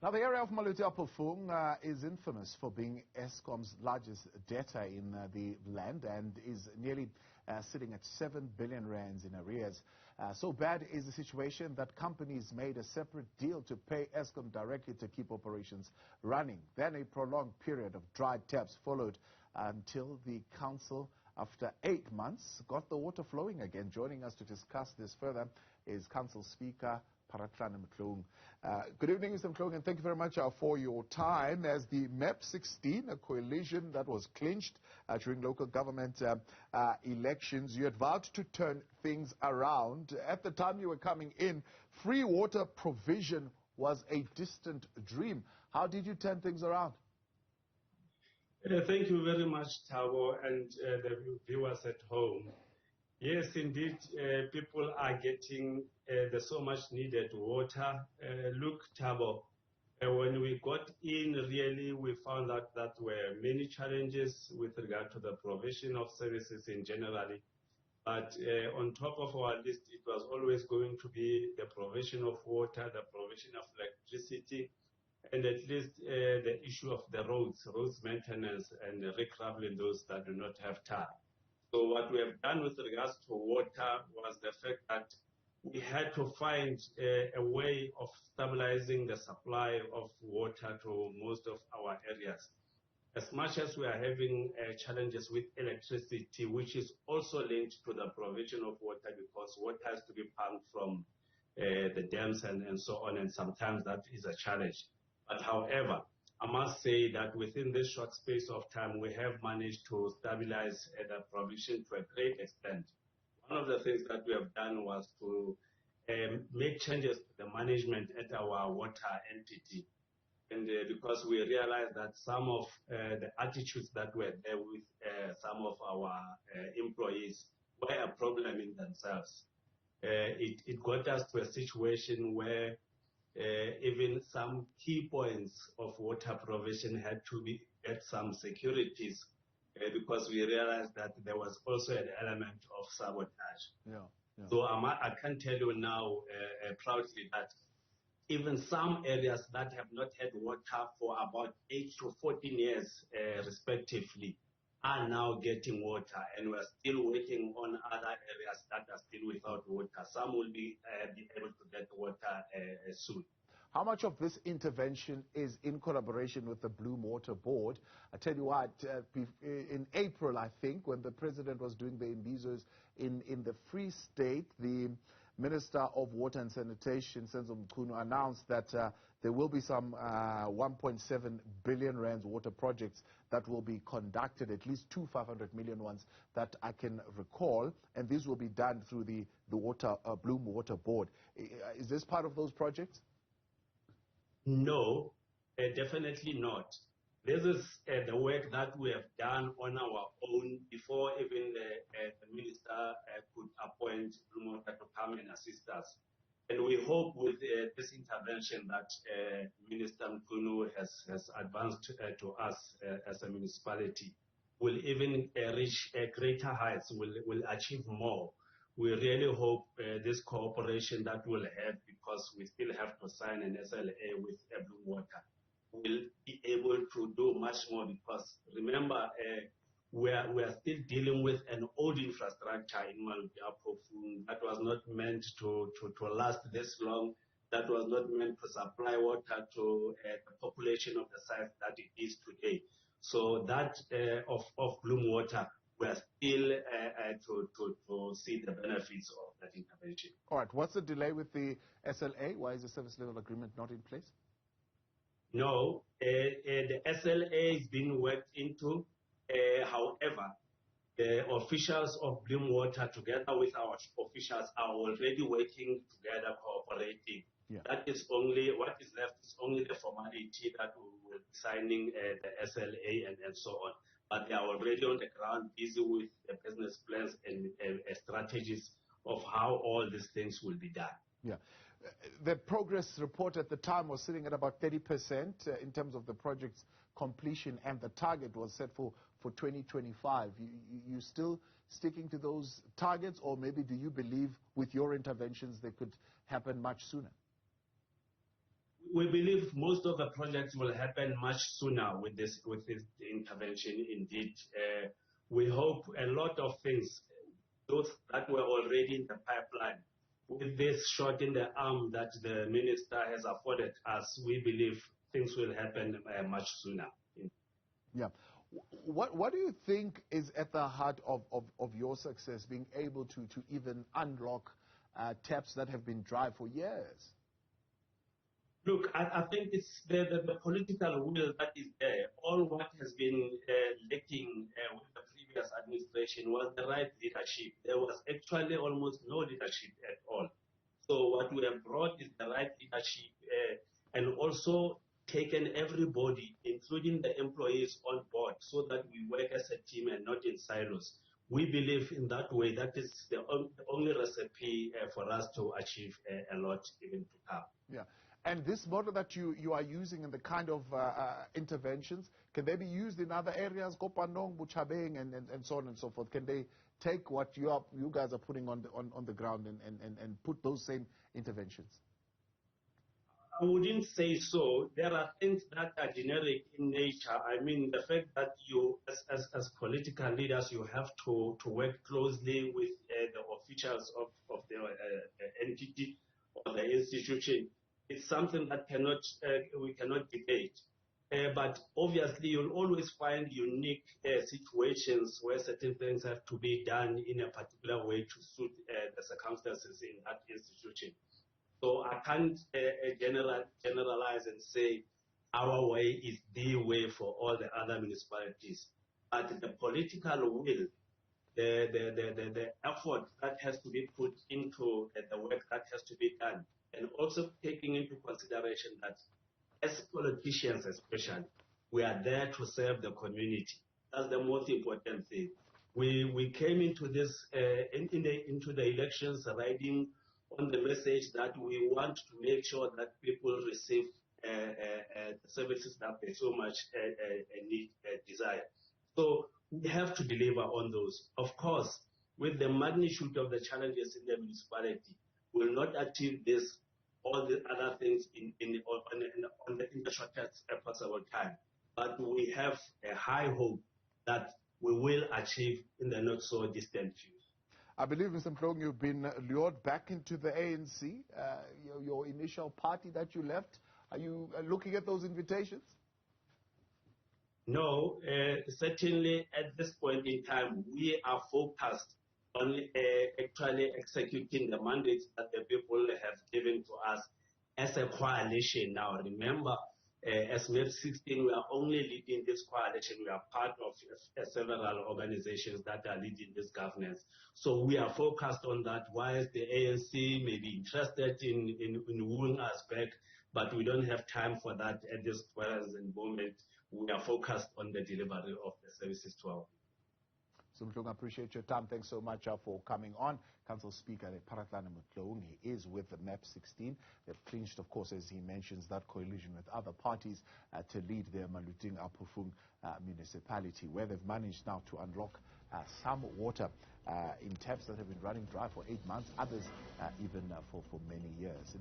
Now, the area of Maluti-a-Phofung is infamous for being Eskom's largest debtor in the land and is nearly sitting at 7 billion rands in arrears. So bad is the situation that companies made a separate deal to pay Eskom directly to keep operations running. Then a prolonged period of dry taps followed until the council, after 8 months, got the water flowing again. Joining us to discuss this further is Council Speaker Paratlane Motloung. Good evening, Mr. Motloung, and thank you very much for your time. As the MAP 16, a coalition that was clinched during local government elections, you had vowed to turn things around. At the time you were coming in, free water provision was a distant dream. How did you turn things around? Thank you very much, Thabo, and the viewers at home. Yes, indeed, people are getting the so much needed water. Look, Thabo, when we got in, really, we found out that there were many challenges with regard to the provision of services in general. But on top of our list, it was always going to be the provision of water, the provision of electricity, and at least the issue of the roads maintenance, and recraveling those that do not have tar. So what we have done with regards to water was the fact that we had to find a way of stabilizing the supply of water to most of our areas. As much as we are having challenges with electricity, which is also linked to the provision of water, because water has to be pumped from the dams and so on, and sometimes that is a challenge. But however, I must say that within this short space of time, we have managed to stabilize the provision to a great extent. One of the things that we have done was to make changes to the management at our water entity. And because we realized that some of the attitudes that were there with some of our employees were a problem in themselves. It got us to a situation where even some key points of water provision had to be at some securities because we realized that there was also an element of sabotage. So I can tell you now proudly that even some areas that have not had water for about 8 to 14 years respectively are now getting water, and we're still waiting on other areas that are still without water. Some will be able to get water soon. How much of this intervention is in collaboration with the Bloom Water Board? I tell you what, in April, I think, when the president was doing the imbizos in the Free State, the Minister of Water and Sanitation, Senzo Mkhunu, announced that there will be some 1.7 billion rands water projects that will be conducted, at least 500 million ones that I can recall, and these will be done through the Bloom Water Board. Is this part of those projects? No, definitely not. This is the work that we have done on our own before even the minister could appoint Bloom Water to come and assist us. And we hope with this intervention that Minister Mkhunu has advanced to us as a municipality will even reach greater heights, will achieve more. We really hope this cooperation that we'll have, because we still have to sign an SLA with Bloom Water, will be able to do much more, because remember, we are still dealing with an old infrastructure in Maluti-a-Phofung that was not meant to last this long, that was not meant to supply water to the population of the size that it is today. So that of Bloom Water, we are still to see the benefits of that intervention. All right. What's the delay with the SLA? Why is the service level agreement not in place? No, the SLA is being worked into. However, the officials of Bloom Water, together with our officials, are already working together, cooperating. Yeah. That is only what is left is only the formality that we will be signing the SLA and so on. But they are already on the ground, busy with the business plans and strategies of how all these things will be done. Yeah. The progress report at the time was sitting at about 30% in terms of the project's completion, and the target was set for 2025. You still sticking to those targets, or maybe do you believe with your interventions they could happen much sooner? we believe most of the projects will happen much sooner with this intervention. Indeed, we hope a lot of things, those that were already in the pipeline, with this shot in the arm that the minister has afforded us, we believe things will happen much sooner. Yeah. What do you think is at the heart of your success, being able to even unlock taps that have been dry for years? Look, I think it's the political will that is there. All what has been lacking with the previous administration was the right leadership. There was actually almost no leadership at all. So what we have brought is the right leadership and also taken everybody, including the employees, on board so that we work as a team and not in silos. We believe in that way. That is the only recipe for us to achieve a lot even to come. Yeah. And this model that you are using and the kind of interventions, can they be used in other areas, Kopanong, Buchabeng, and so on and so forth? Can they take what you guys are putting on the ground and put those same interventions? I wouldn't say so. There are things that are generic in nature. I mean, the fact that you, as political leaders, you have to work closely with the officials of the entity or the institution. It's something that we cannot debate. But obviously, you'll always find unique situations where certain things have to be done in a particular way to suit the circumstances in that institution. So I can't generalize and say our way is the way for all the other municipalities. But the political will, the effort that has to be put into the work that has to be done, and also taking into consideration that as politicians especially, we are there to serve the community. That's the most important thing. We came into this into the elections riding on the message that we want to make sure that people receive the services that they so much need, desire. So we have to deliver on those. Of course, with the magnitude of the challenges in the municipality, we will not achieve this, all the other things in the shortest possible time. But we have a high hope that we will achieve in the not so distant future. I believe, Mr. Motloung, you've been lured back into the ANC, your initial party that you left. Are you looking at those invitations? No, certainly at this point in time, we are focused on actually executing the mandates that the people have given to us as a coalition. Now, remember, as we have 16, we are only leading this coalition. We are part of several organizations that are leading this governance. So we are focused on that. Whilst the ANC may be interested in wooing us back, but we don't have time for that at this present moment. We are focused on the delivery of the services to our people. So, Motloung, I appreciate your time. Thanks so much for coming on. Council Speaker Paratlane Motloung, he is with the MAP 16. They've clinched, of course, as he mentions, that coalition with other parties to lead their Maluti-a-Phofung municipality, where they've managed now to unlock some water in taps that have been running dry for 8 months, others even for many years.